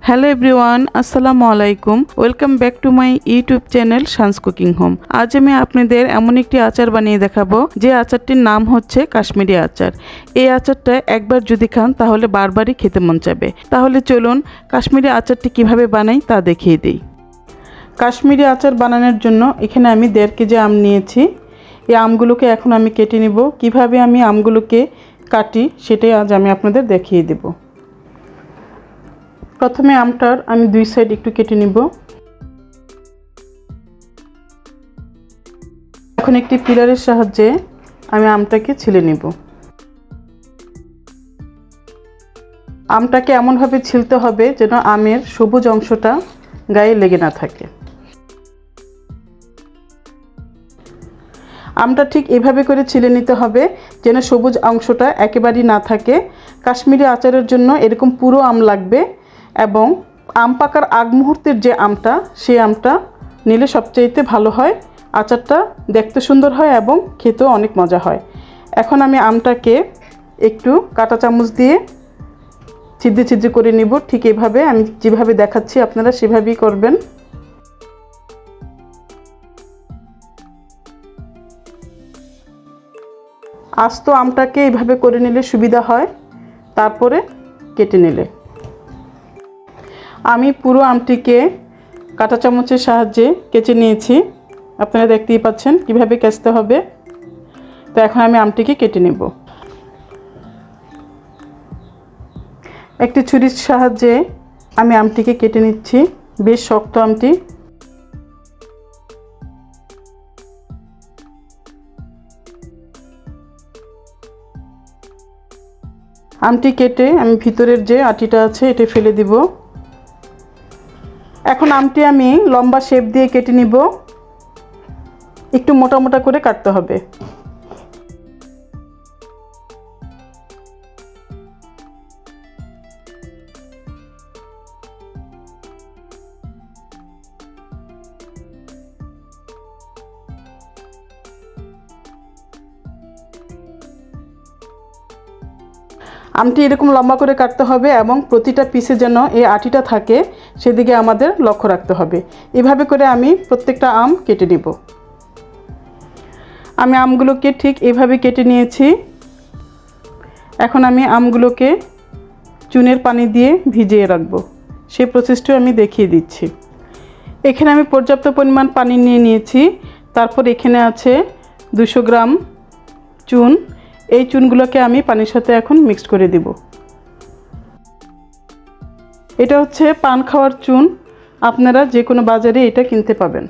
Hello everyone, আসসালামু আলাইকুম। Welcome back to my YouTube channel Shan's cooking home. আজ আমি আপনাদের এমন একটি আচার বানিয়ে দেখাবো যে আচারটির নাম হচ্ছে কাশ্মীরি আচার। এই আচারটা একবার যদি খান তাহলে বারবারই খেতে মন চাবে। তাহলে চলুন কাশ্মীরি আচারটি কিভাবে বানাই তা দেখিয়ে দিই। কাশ্মীরি আচার বানানোর জন্য এখানে আমি 1.5 কেজি আম নিয়েছি। এই আমগুলোকে এখন আমি কেটে নিব। কিভাবে আমি আমগুলোকে কাটি সেটাই আজ আমি আপনাদের দেখিয়ে দেব। প্রথমে আমটার আমি 2 সাইড একটু কেটে নিব। এখন একটি পিলারের সাহায্যে আমি আমটাকে ছিলে নিব। আমটাকে এমনভাবে ছিলতে হবে যেন আমের সবুজ অংশটা গায়ে লেগে না থাকে। আমটা ঠিক এভাবে করে ছিলে নিতে হবে যেন সবুজ অংশটা একেবারেই না থাকে। কাশ্মীরি আচারের জন্য এরকম পুরো আম লাগবে এবং আম পাকার আগ মুহূর্তের যে আমটা সেই আমটা নিলে সবচাইতে ভালো হয়। আচারটা দেখতে সুন্দর হয় এবং খেতেও অনেক মজা হয়। এখন আমি আমটাকে একটু কাঁটা চামচ দিয়ে ছিদ্রে ছিদ্রে করে নিব। ঠিক এভাবে আমি যেভাবে দেখাচ্ছি আপনারা সেভাবেই করবেন। আস্ত আমটাকে এইভাবে করে নিলে সুবিধা হয়, তারপরে কেটে নিলে। আমি পুরো আমটিকে কাঁটা চামচের সাহায্যে কেচে নিয়েছি। আপনারা দেখতেই পাচ্ছেন কিভাবে কেচতে হবে। তো এখন আমি আমটিকে কেটে নেব। একটি ছুরির সাহায্যে আমি আমটিকে কেটে নিচ্ছি। বেশ শক্ত আমটি। আমটি কেটে আমি ভিতরের যে আটিটা আছে এটা ফেলে দিব। এখন আমটি আমি লম্বা শেপ দিয়ে কেটে নিব। একটু মোটা মোটা করে কাটতে হবে। আমটি এরকম লম্বা করে কাটতে হবে এবং প্রতিটা পিসে যেন এই আটিটা থাকে সেদিকে আমাদের লক্ষ্য রাখতে হবে। এভাবে করে আমি প্রত্যেকটা আম কেটে নিব। আমি আমগুলোকে ঠিক এভাবে কেটে নিয়েছি। এখন আমি আমগুলোকে চুনের পানি দিয়ে ভিজিয়ে রাখব। সেই প্রসেসটিও আমি দেখিয়ে দিচ্ছি। এখানে আমি পর্যাপ্ত পরিমাণ পানি নিয়ে নিয়েছি। তারপর এখানে আছে 200 গ্রাম চুন। এই চুনগুলোকে আমি পানির সাথে এখন মিক্সড করে দিব। এটা হচ্ছে পান খাওয়ার চুন। আপনারা যে কোনো বাজারে এটা কিনতে পাবেন।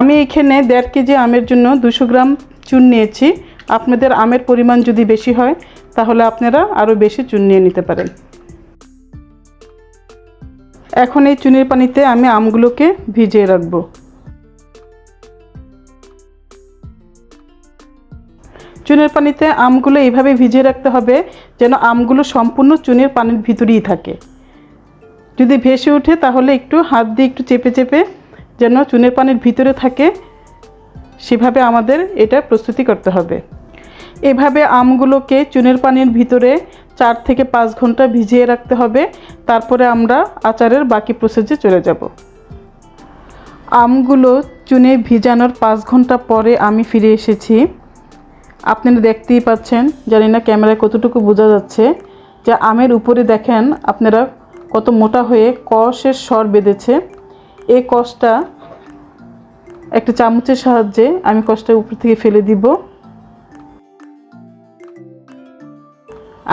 আমি এখানে 1.5 কেজি আমের জন্য 200 গ্রাম চুন নিয়েছি। আপনাদের আমের পরিমাণ যদি বেশি হয় তাহলে আপনারা আরও বেশি চুন নিয়ে নিতে পারেন। এখন এই চুনের পানিতে আমি আমগুলোকে ভিজিয়ে রাখব। চুনের পানিতে আমগুলো এইভাবে ভিজিয়ে রাখতে হবে যেন আমগুলো সম্পূর্ণ চুনের পানির ভিতরেই থাকে। যদি ভেসে ওঠে তাহলে একটু হাত দিয়ে একটু চেপে চেপে যেন চুনের পানির ভিতরে থাকে, সেভাবে আমাদের এটা প্রস্তুতি করতে হবে। এভাবে আমগুলোকে চুনের পানির ভিতরে 4 থেকে 5 ঘন্টা ভিজিয়ে রাখতে হবে। তারপরে আমরা আচারের বাকি প্রসেসে চলে যাব। আমগুলো চুনে ভিজানোর 5 ঘন্টা পরে আমি ফিরে এসেছি। আপনারা দেখতেই পাচ্ছেন, জানি না ক্যামেরায় কতটুকু বোঝা যাচ্ছে, যে আমের উপরে দেখেন আপনারা কত মোটা হয়ে কষের স্বর বেঁধেছে। এই কষটা একটা চামচের সাহায্যে আমি কষটা উপর থেকে ফেলে দিব।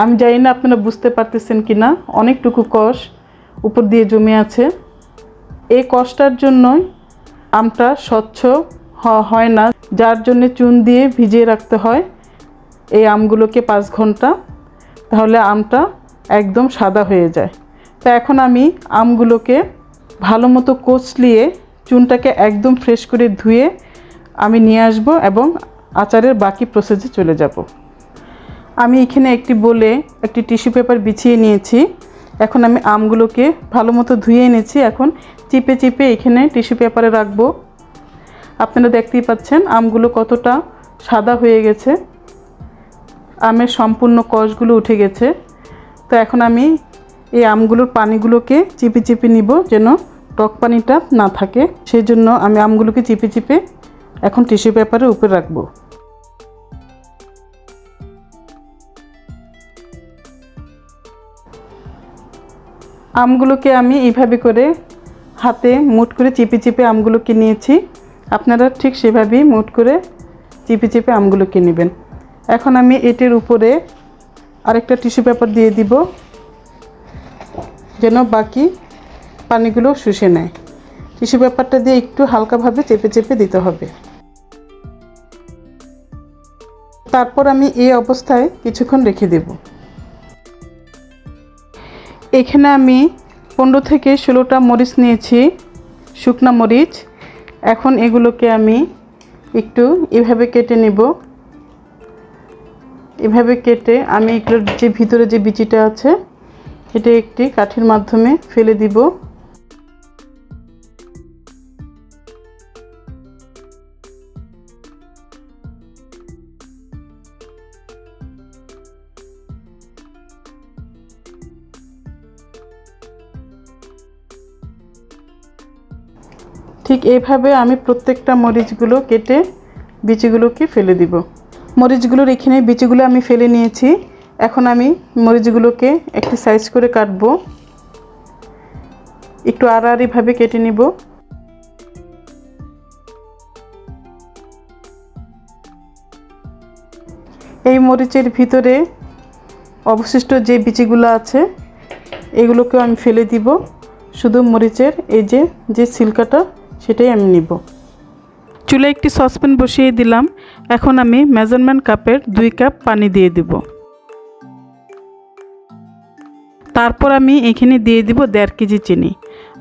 আমি জানি না আপনারা বুঝতে পারতেছেন কি না, অনেকটুকু কষ উপর দিয়ে জমে আছে। এই কষটার জন্যই আমটা স্বচ্ছ হয় না, যার জন্য চুন দিয়ে ভিজিয়ে রাখতে হয় এই আমগুলোকে 5 ঘন্টা, তাহলে আমটা একদম সাদা হয়ে যায়। তো এখন আমি আমগুলোকে ভালো মতো কচলিয়ে চুনটাকে একদম ফ্রেশ করে ধুয়ে আমি নিয়ে আসব এবং আচারের বাকি প্রসেসে চলে যাব। আমি এখানে একটি বলে একটি টিস্যু পেপার বিছিয়ে নিয়েছি। এখন আমি আমগুলোকে ভালো মতো ধুয়ে এনেছি। এখন চিপে চিপে এখানে টিস্যু পেপারে রাখবো। আপনারা দেখতেই পাচ্ছেন আমগুলো কতটা সাদা হয়ে গেছে, আমের সম্পূর্ণ কষগুলো উঠে গেছে। তো এখন আমি এই আমগুলোর পানিগুলোকে চিপে চিপে নিব, যেন টক পানিটা না থাকে। সেই জন্য আমি আমগুলোকে চিপে চিপে এখন টিস্যু পেপারের উপরে রাখবো। আমগুলোকে আমি এইভাবে করে হাতে মুঠ করে চিপে চিপে আমগুলোকে নিয়েছি। আপনারা ঠিক সেভাবেই মুঠ করে চিপে চিপে আমগুলোকে নেবেন। এখন আমি এটির উপরে আরেকটা টিস্যু পেপার দিয়ে দিব, যেন বাকি পানিগুলো শুষে নেয়। টিস্যু পেপারটা দিয়ে একটু হালকাভাবে চেপে চেপে দিতে হবে। তারপর আমি এই অবস্থায় কিছুক্ষণ রেখে দেব। এখানে আমি 15 থেকে 16টা মরিচ নিয়েছি, শুকনা মরিচ। এখন এগুলোকে আমি একটু এভাবে কেটে নেব। এভাবে কেটে আমি এগুলোর যে ভিতরে যে বিচিটা আছে এটা একটি কাঠির মাধ্যমে ফেলে দিব। ঠিক এইভাবে আমি প্রত্যেকটা মরিচগুলো কেটে বিচিগুলোকে ফেলে দিব। মরিচগুলোর এখানে বিচিগুলো আমি ফেলে নিয়েছি। এখন আমি মরিচগুলোকে একটি সাইজ করে কাটবো, একটু আড়াআড়িভাবে কেটে নিব। এই মরিচের ভিতরে অবশিষ্ট যে বিচিগুলো আছে এগুলোকেও আমি ফেলে দিব। শুধু মরিচের এই যে ছিলকাটা সেটাই আমি নিব। চুলায় একটি সসপ্যান বসিয়ে দিলাম। এখন আমি মেজারমেন্ট কাপের 2 কাপ পানি দিয়ে দিব। তারপর আমি এখানে দিয়ে দিব 1.5 কেজি চিনি।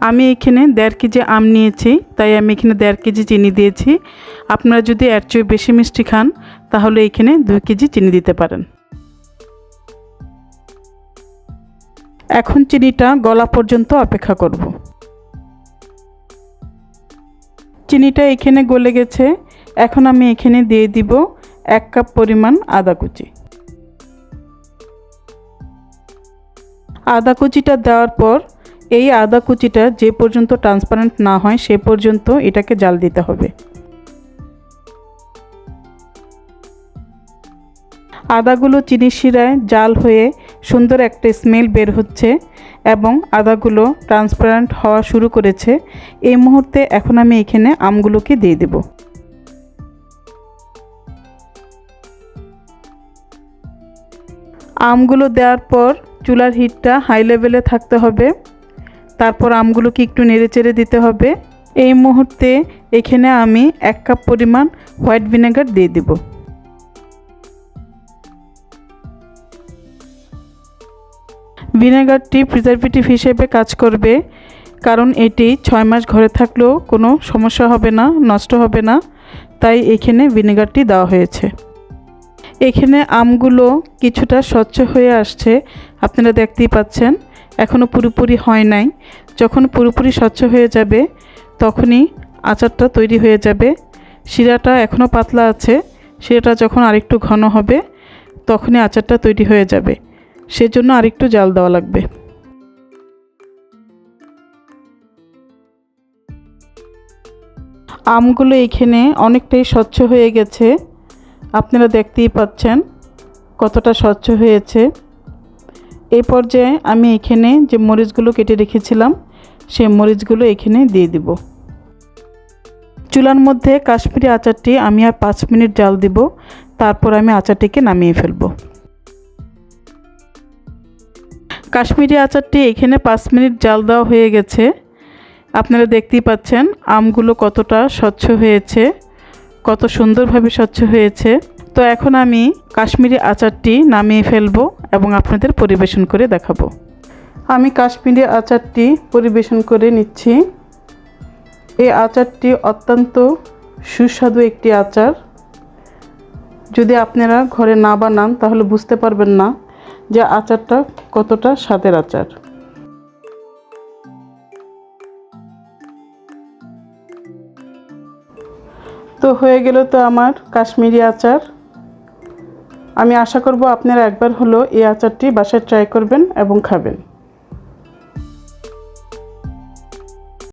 আমি এখানে 1.5 কেজি আম নিয়েছি, তাই আমি এখানে 1.5 কেজি চিনি দিয়েছি। আপনারা যদি এর চেয়ে বেশি মিষ্টি খান তাহলে এখানে 2 কেজি চিনি দিতে পারেন। এখন চিনিটা গলা পর্যন্ত অপেক্ষা করব। চিনিটা এখানে গলে গেছে। এখন আমি এখানে দিয়ে দিব 1 কাপ পরিমাণ আদা কুচি। আদা কুচিটা দেওয়ার পর এই আদা কুচিটা যে পর্যন্ত ট্রান্সপারেন্ট না হয় সে পর্যন্ত এটাকে জাল দিতে হবে। আদাগুলো চিনির শিরায় জাল হয়ে সুন্দর একটা স্মেল বের হচ্ছে এবং আদাগুলো ট্রান্সপারেন্ট হওয়া শুরু করেছে। এই মুহূর্তে এখন আমি এখানে আমগুলোকে দিয়ে দেব। আমগুলো দেওয়ার পর চুলার হিটটা হাই লেভেলে থাকতে হবে। তারপর আমগুলোকে একটু নেড়েচেড়ে দিতে হবে। এই মুহূর্তে এখানে আমি 1 কাপ পরিমাণ হোয়াইট ভিনেগার দিয়ে দেব। ভিনেগারটি প্রিজারভেটিভ হিসেবে কাজ করবে, কারণ এটি 6 মাস ঘরে থাকলেও কোনো সমস্যা হবে না, নষ্ট হবে না, তাই এখানে ভিনেগারটি দেওয়া হয়েছে। এখানে আমগুলো কিছুটা স্বচ্ছ হয়ে আসছে, আপনারা দেখতেই পাচ্ছেন। এখনও পুরোপুরি হয় নাই। যখন পুরোপুরি স্বচ্ছ হয়ে যাবে তখনই আচারটা তৈরি হয়ে যাবে। শিরাটা এখনও পাতলা আছে, শিরাটা যখন আরেকটু ঘন হবে তখনই আচারটা তৈরি হয়ে যাবে। সেজন্য আরেকটু জাল দেওয়া লাগবে। আমগুলো এখানে অনেকটাই স্বচ্ছ হয়ে গেছে, আপনারা দেখতেই পাচ্ছেন কতটা স্বচ্ছ হয়েছে। এই পর্যায়ে আমি এখানে যে মরিচগুলো কেটে রেখেছিলাম সেই মরিচগুলো এখানে দিয়ে দিব। চুলার মধ্যে কাশ্মীরি আচারটি আমি আর 5 মিনিট জাল দিব, তারপর আমি আচারটিকে নামিয়ে ফেলব। কাশ্মীরি আচারটি এখানে 5 মিনিট জাল দেওয়া হয়ে গেছে। আপনারা দেখতেই পাচ্ছেন আমগুলো কতটা স্বচ্ছ হয়েছে, কত সুন্দরভাবে স্বচ্ছ হয়েছে। তো এখন আমি কাশ্মীরি আচারটি নামিয়ে ফেলব এবং আপনাদের পরিবেশন করে দেখাবো। আমি কাশ্মীরি আচারটি পরিবেশন করে নিচ্ছি। এই আচারটি অত্যন্ত সুস্বাদু একটি আচার। যদি আপনারা ঘরে না বানান তাহলে বুঝতে পারবেন না যে আচারটা কতটা স্বাদের আচার। তো তো হয়ে গেল তো আমার কাশ্মীরি আচার। আমি আশা করব আপনারা একবার হলো এই আচারটি বাসায় ট্রাই করবেন এবং খাবেন।